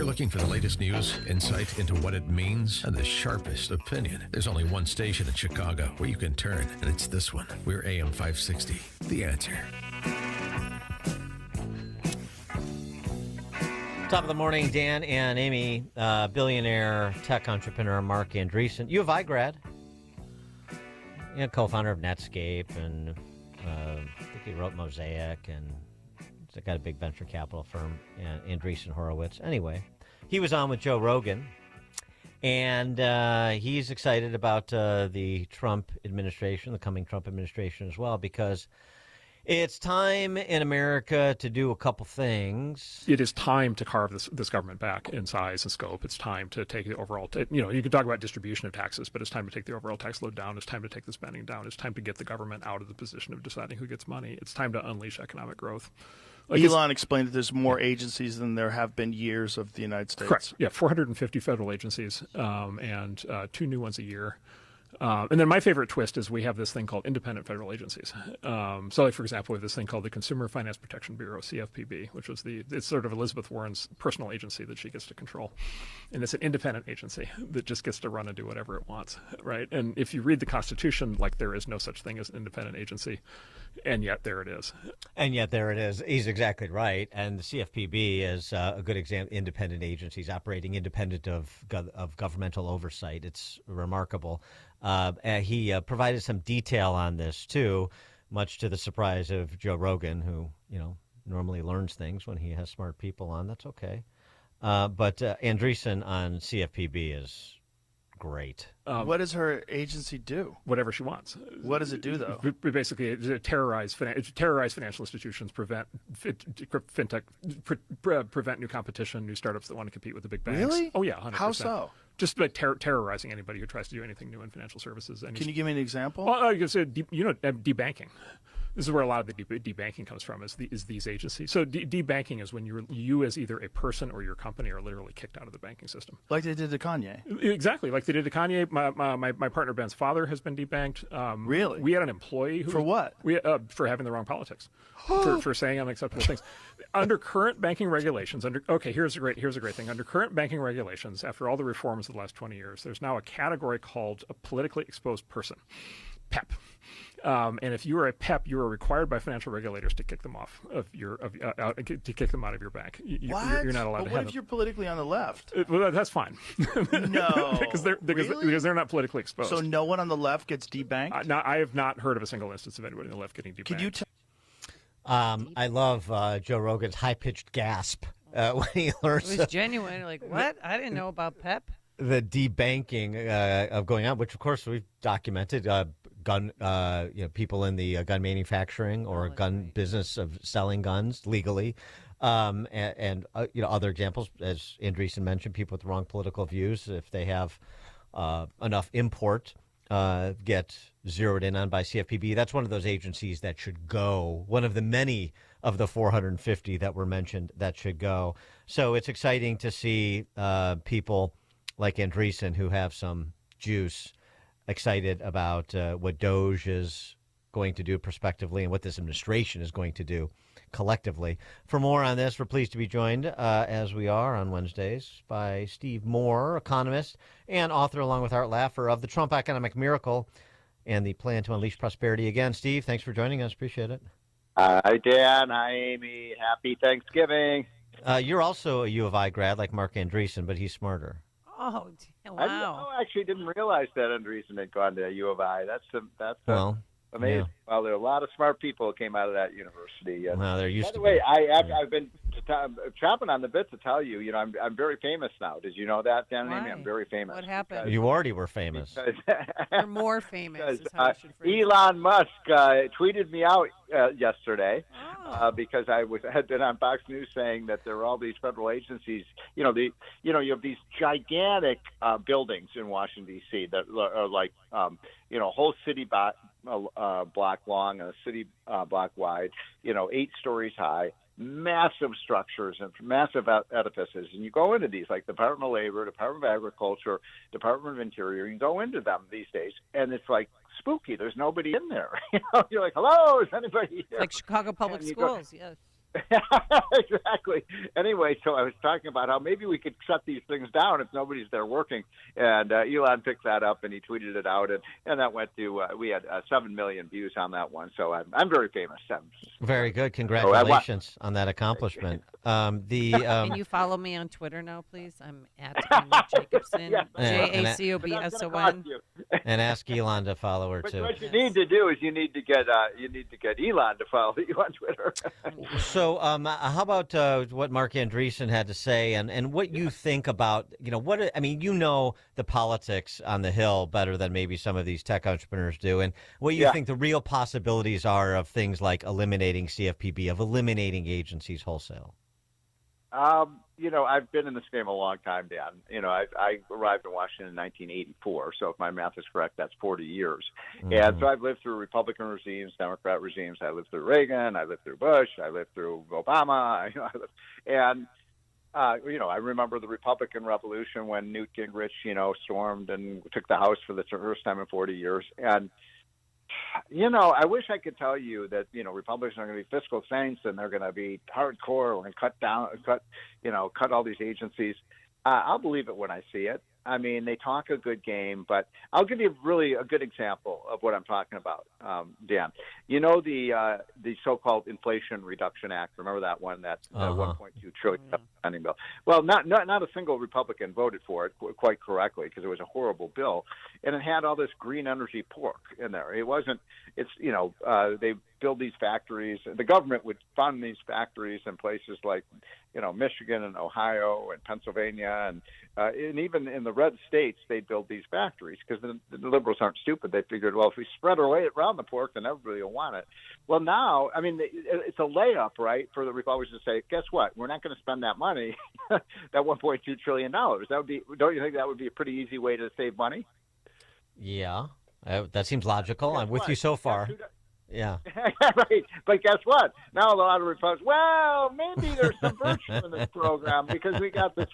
you're looking for the latest news, insight into what it means, and the sharpest opinion, there's only one station in Chicago where you can turn, and it's this one. We're AM 560. The Answer. Top of the morning, Dan and Amy, billionaire tech entrepreneur Mark Andreessen, U of I grad, co-founder of Netscape, and I think he wrote Mosaic, and he's got a big venture capital firm, Andreessen Horowitz. Anyway, he was on with Joe Rogan, and he's excited about the Trump administration, the coming Trump administration as well, because it's time in America to do a couple things. It is time to carve this government back in size and scope. It's time to take the overall, you can talk about distribution of taxes, but it's time to take the overall tax load down. It's time to take the spending down. It's time to get the government out of the position of deciding who gets money. It's time to unleash economic growth. Elon explained that there's more agencies than there have been years of the United States. Correct. Yeah, 450 federal agencies and 2 new ones a year. And then my favorite twist is we have this thing called independent federal agencies. So, like, for example, we have this thing called the Consumer Finance Protection Bureau, CFPB, which was it's sort of Elizabeth Warren's personal agency that she gets to control. And it's an independent agency that just gets to run and do whatever it wants, right? And if you read the Constitution, like, there is no such thing as an independent agency. And yet there it is. And yet there it is. He's exactly right. And the CFPB is a good example. Independent agencies operating independent of governmental oversight. It's remarkable. He provided some detail on this, too, much to the surprise of Joe Rogan, who, normally learns things when he has smart people on. That's okay. But Andreessen on CFPB is great. What does her agency do? Whatever she wants. What does it do, though? Basically, terrorize financial institutions, prevent fintech, prevent new competition, new startups that want to compete with the big banks. Really? Oh, yeah, 100%. How so? Just by terrorizing anybody who tries to do anything new in financial services. Can you give me an example? Well, I guess debanking. This is where a lot of the debanking comes from, is these agencies. So debanking is when you as either a person or your company are literally kicked out of the banking system. Like they did to Kanye. Exactly, like they did to Kanye. My partner Ben's father has been debanked. Really? We had an employee who for what? For having the wrong politics, for saying unacceptable things. Under current banking regulations, here's a great thing. Under current banking regulations, after all the reforms of the last 20 years, there's now a category called a politically exposed person, PEP. And if you are a PEP, you are required by financial regulators to kick them off to kick them out of your bank. What? You're not allowed to have What if you're politically on the left? Well, that's fine. No, because they're not politically exposed. So no one on the left gets debanked? I have not heard of a single instance of anybody on the left getting debanked. Could you I love Joe Rogan's high-pitched gasp when he learns. It was genuine. Like, what? I didn't know about PEP. The debanking of going on, which of course we've documented. Gun, people in the gun manufacturing or gun business of selling guns legally, and other examples, as Andreessen mentioned, people with the wrong political views, if they have enough import, get zeroed in on by CFPB. That's one of those agencies that should go. One of the many of the 450 that were mentioned that should go. So it's exciting to see people like Andreessen, who have some juice, excited about what DOGE is going to do prospectively and what this administration is going to do collectively. For more on this, we're pleased to be joined, as we are on Wednesdays, by Steve Moore, economist and author, along with Art Laffer, of The Trump Economic Miracle and the Plan to Unleash Prosperity. Again, Steve, thanks for joining us. Appreciate it. Hi, Dan. Hi, Amy. Happy Thanksgiving. You're also a U of I grad like Mark Andreessen, but he's smarter. Oh, wow. I actually didn't realize that Andreessen had gone to U of I. That's amazing. Yeah. Well, there are a lot of smart people who came out of that university. Well, there used by the to way, be. I've been chopping on the bit to tell you, I'm very famous now. Did you know that, Dan and Amy? I'm very famous. What happened? You already were famous. You're more famous. Is how I should phrase it. Elon Musk tweeted me out yesterday because I had been on Fox News saying that there are all these federal agencies. You have these gigantic buildings in Washington D.C. that are like whole city block long, a city block wide, 8 stories high, massive structures and massive edifices. And you go into these, like the Department of Labor, Department of Agriculture, Department of Interior, you go into them these days, and it's like spooky. There's nobody in there. You're like, hello, is anybody here? Like Chicago Public Schools, yes. Exactly. Anyway, so I was talking about how maybe we could shut these things down if nobody's there working. And Elon picked that up and he tweeted it out, and that went to we had 7 million views on that one. So I'm very famous. Very good. Congratulations on that accomplishment. Can you follow me on Twitter now, please? I'm at Amy Jacobson, JACOBSON. And ask Elon to follow her too. What you need to do is you need to get Elon to follow you on Twitter. So, how about what Mark Andreessen had to say, and what you think about, the politics on the Hill better than maybe some of these tech entrepreneurs do, and what you think the real possibilities are of things like eliminating CFPB, of eliminating agencies wholesale. I've been in this game a long time, Dan. I arrived in Washington in 1984, so if my math is correct, that's 40 years. Mm-hmm. And so I've lived through Republican regimes, Democrat regimes. I lived through Reagan, I lived through Bush, I lived through Obama. I remember the Republican Revolution when Newt Gingrich, stormed and took the House for the first time in 40 years. And I wish I could tell you that, Republicans are going to be fiscal saints and they're going to be hardcore. We're going to cut all these agencies. I'll believe it when I see it. I mean, they talk a good game, but I'll give you really a good example of what I'm talking about, Dan. The so-called Inflation Reduction Act. Remember that one? That $1.2 trillion spending bill. Well, not a single Republican voted for it quite correctly because it was a horrible bill, and it had all this green energy pork in there. It wasn't. It's they build these factories. The government would fund these factories in places like Michigan and Ohio and Pennsylvania and even in the red states, they build these factories because the liberals aren't stupid. They figured, well, if we spread our way around the pork, then everybody will want it. Well, now, it's a layup, right, for the Republicans to say, guess what? We're not going to spend that money, that $1.2 trillion. That would be. Don't you think that would be a pretty easy way to save money? Yeah, that seems logical. I'm with you so far. Yeah. Right. But guess what? Now a lot of Republicans, maybe there's some virtue in this program because we got this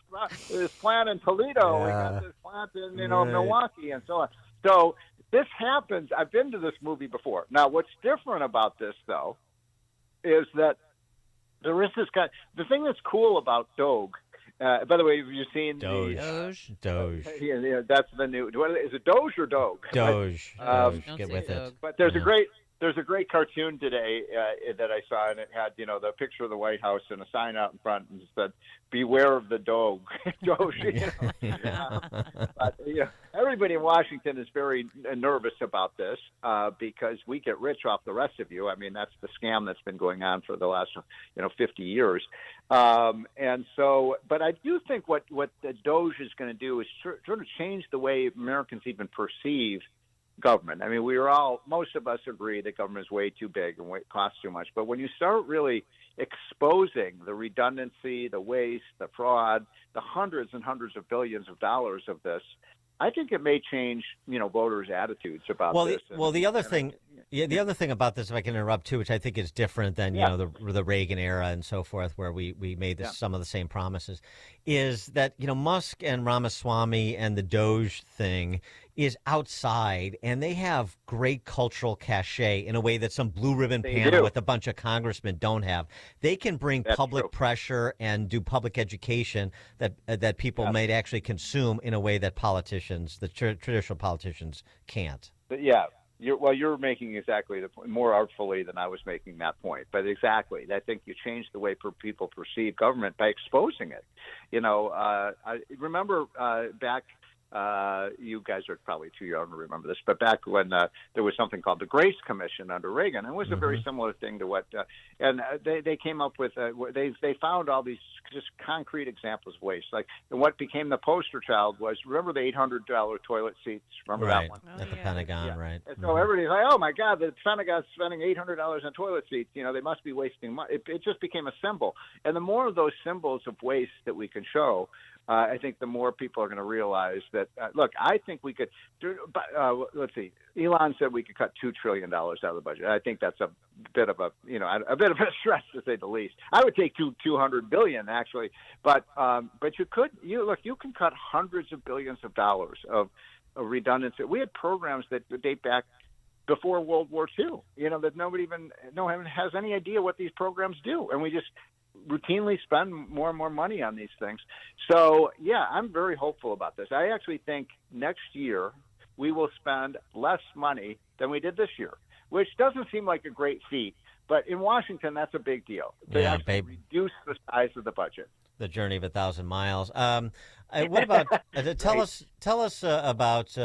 plant in Toledo, we got this plant in Milwaukee, and so on. So this happens. I've been to this movie before. Now, what's different about this, though, is that there is this guy. The thing that's cool about DOGE. By the way, have you seen DOGE? DOGE. Yeah, that's the new. Is it DOGE or DOGE? DOGE. Get with it. But there's a great cartoon today that I saw, and it had, the picture of the White House and a sign out in front and said, "Beware of the Doge." But, everybody in Washington is very nervous about this because we get rich off the rest of you. I mean, that's the scam that's been going on for the last, 50 years. And so, but I do think what the DOGE is going to do is sort of change the way Americans even perceive government. I mean, most of us agree that government is way too big and costs too much. But when you start really exposing the redundancy, the waste, the fraud, the hundreds and hundreds of billions of dollars of this, I think it may change, voters' attitudes about this. The other thing about this, if I can interrupt too, which I think is different than the Reagan era and so forth, where we made some of the same promises, is that Musk and Ramaswamy and the DOGE thing is outside, and they have great cultural cachet in a way that some blue ribbon panel with a bunch of congressmen don't have. They can bring public pressure and do public education that people might actually consume in a way that politicians, the traditional politicians, can't. But you're making exactly the point, more artfully than I was making that point. But exactly, I think you change the way people perceive government by exposing it. I remember back. You guys are probably too young to remember this, but back when there was something called the Grace Commission under Reagan, and it was a very similar thing to what, and they came up with, they found all these just concrete examples of waste. Like, and what became the poster child was, remember the $800 toilet seats? Remember that one? At the Pentagon, right. And so everybody's like, oh my God, the Pentagon's spending $800 on toilet seats. They must be wasting money. It just became a symbol. And the more of those symbols of waste that we can show, I think the more people are going to realize that, look, I think we could, let's see, Elon said we could cut $2 trillion out of the budget. I think that's a bit of a stretch to say the least. I would take $200 billion actually, but you can cut hundreds of billions of dollars of redundancy. We had programs that date back before World War II. That no one has any idea what these programs do, and we just routinely spend more and more money on these things. So yeah, I'm very hopeful about this. I actually think next year we will spend less money than we did this year, which doesn't seem like a great feat, but in Washington that's a big deal. They actually reduce the size of the budget. The journey of 1,000 miles. What about tell us about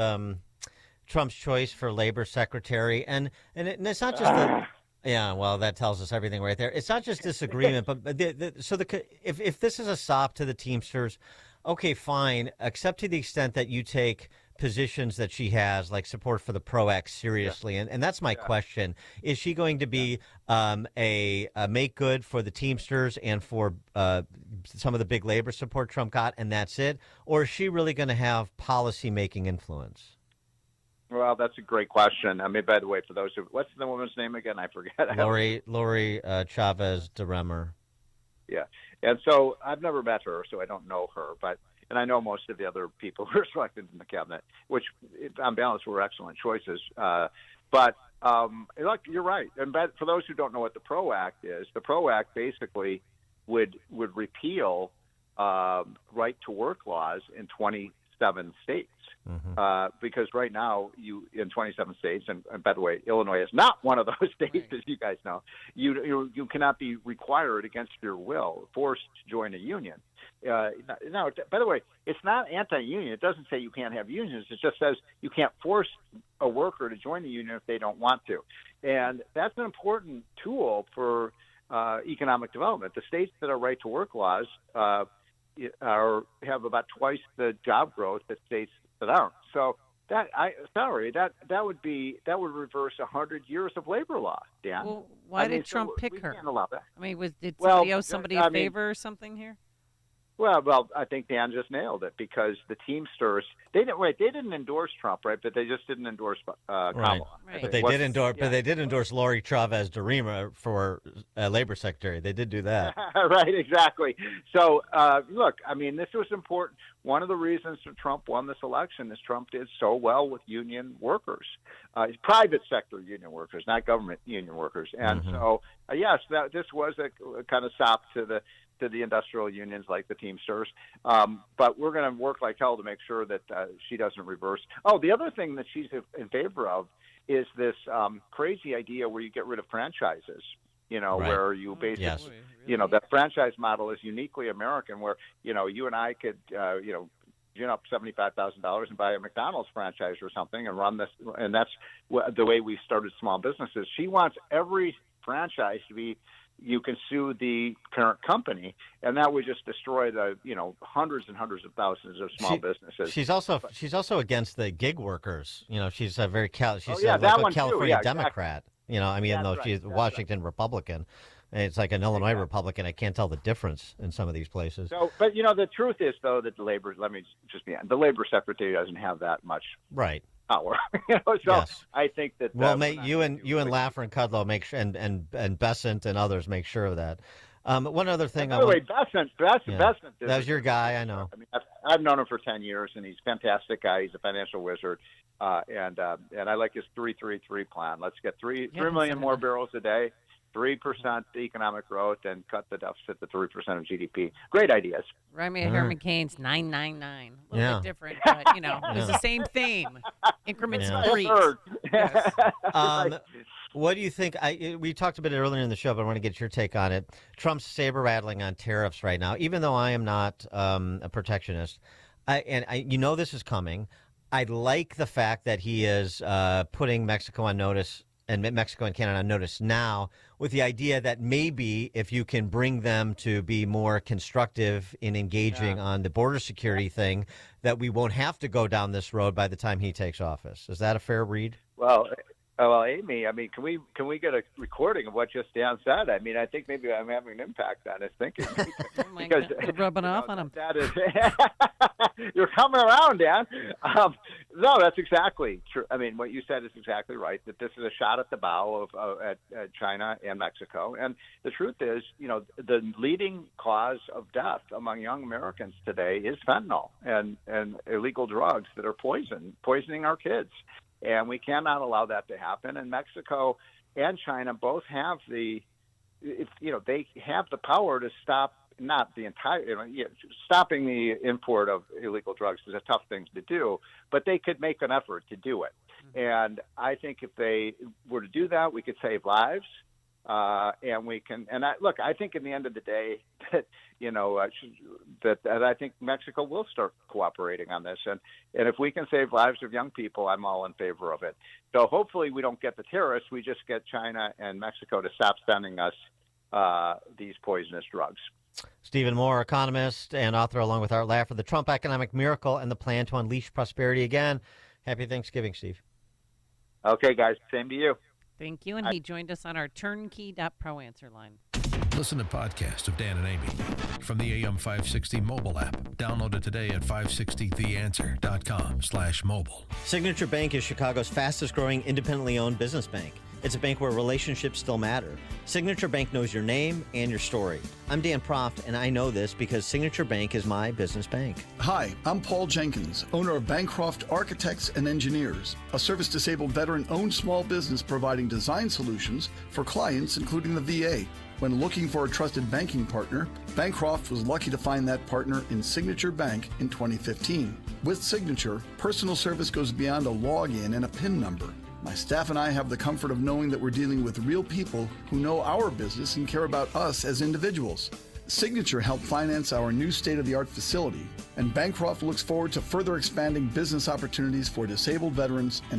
Trump's choice for labor secretary, and it's not just the. Yeah, well, that tells us everything right there. It's not just disagreement, but if this is a sop to the Teamsters, okay, fine, except to the extent that you take positions that she has, like support for the PRO Act, seriously. And that's my question. Is she going to be a make good for the Teamsters and for some of the big labor support Trump got, and that's it? Or is she really going to have policy-making influence? Well, that's a great question. I mean, by the way, for those who, what's the woman's name again? I forget. Lori Chavez DeRemer. Yeah. And so I've never met her, so I don't know her, and I know most of the other people who are selected in the cabinet, which on balance were excellent choices. But look, you're right. And for those who don't know what the PRO Act is, the PRO Act basically would repeal right to work laws in 27 states. Mm-hmm. Because right now, in 27 states, and by the way, Illinois is not one of those states, as you guys know. You cannot be required against your will, forced to join a union. Now, by the way, it's not anti-union. It doesn't say you can't have unions. It just says you can't force a worker to join the union if they don't want to, and that's an important tool for economic development. The states that are right to work laws have about twice the job growth that states that aren't. So that would reverse 100 years of labor law, Dan. Well, why did Trump pick her? Can't allow that. I mean, did somebody owe somebody a favor or something here? Well, I think Dan just nailed it, because the Teamsters they didn't endorse Trump, right? But they just didn't endorse Kamala. Right. But they did endorse. But they did endorse Lori Chavez DeRemer for labor secretary. They did do that. Right, exactly. So look, I mean, this was important. One of the reasons that Trump won this election is Trump did so well with union workers, private sector union workers, not government union workers. And so, yes, this was a kind of sop to the industrial unions like the Teamsters. But we're going to work like hell to make sure that she doesn't reverse. Oh, the other thing that she's in favor of is this crazy idea where you get rid of franchises, right. Where you basically, that franchise model is uniquely American, where, you and I could, gin up $75,000 and buy a McDonald's franchise or something and run this. And that's the way we started small businesses. She wants every franchise to be, you can sue the parent company, and that would just destroy the hundreds and hundreds of thousands of small businesses. She's also against the gig workers. She's a very she's a California too. Democrat. Though she's a Washington Republican. It's like an Illinois Republican. I can't tell the difference in some of these places. So, but the truth is, though, that the labor secretary doesn't have that much power. So yes. I think that. Well, you and Laffer and Kudlow make sure, and Bessent and others make sure of that. One other thing. By the way, Bessent. That was your guy, I know. I mean, I've known him for 10 years, and he's a fantastic guy. He's a financial wizard, and I like his 3-3-3 plan. Let's get 3 million more barrels a day, 3% economic growth, and cut the deficit to 3% of GDP. Great ideas. Remind me of Herman Cain's 999. A little bit different, but it's the same theme. Increments of 3. Yes. What do you think? We talked a bit earlier in the show, but I want to get your take on it. Trump's saber rattling on tariffs right now. Even though I am not a protectionist, this is coming. I like the fact that he is putting Mexico on notice, and Mexico and Canada on notice now, with the idea that maybe if you can bring them to be more constructive in engaging on the border security thing, that we won't have to go down this road by the time he takes office. Is that a fair read? Well, Amy, I mean, can we get a recording of what just Dan said? I mean, I think maybe I'm having an impact on his thinking. Because God, rubbing off on him. That is, you're coming around, Dan. No, that's exactly true. I mean, what you said is exactly right, that this is a shot at the bow at China and Mexico. And the truth is, the leading cause of death among young Americans today is fentanyl and illegal drugs that are poisoning our kids. and we cannot allow that to happen. And Mexico and China both have they have the power to stop, not the entire, stopping the import of illegal drugs is a tough thing to do, but they could make an effort to do it. And I think if they were to do that, we could save lives. And we can, I think in the end of the day that, that I think Mexico will start cooperating on this. And if we can save lives of young people, I'm all in favor of it. So hopefully we don't get the terrorists. We just get China and Mexico to stop sending us these poisonous drugs. Stephen Moore, economist and author, along with Art Laffer, The Trump Economic Miracle and the Plan to Unleash Prosperity. Again, happy Thanksgiving, Steve. Okay, guys. Same to you. Thank you. And he joined us on our turnkey.pro answer line. Listen to podcasts of Dan and Amy from the AM 560 mobile app. Download it today at 560theanswer.com/mobile. Signature Bank is Chicago's fastest growing independently owned business bank. It's a bank where relationships still matter. Signature Bank knows your name and your story. I'm Dan Proft, and I know this because Signature Bank is my business bank. Hi, I'm Paul Jenkins, owner of Bancroft Architects and Engineers, a service-disabled veteran-owned small business providing design solutions for clients, including the VA. When looking for a trusted banking partner, Bancroft was lucky to find that partner in Signature Bank in 2015. With Signature, personal service goes beyond a login and a PIN number. My staff and I have the comfort of knowing that we're dealing with real people who know our business and care about us as individuals. Signature helped finance our new state-of-the-art facility, and Bancroft looks forward to further expanding business opportunities for disabled veterans and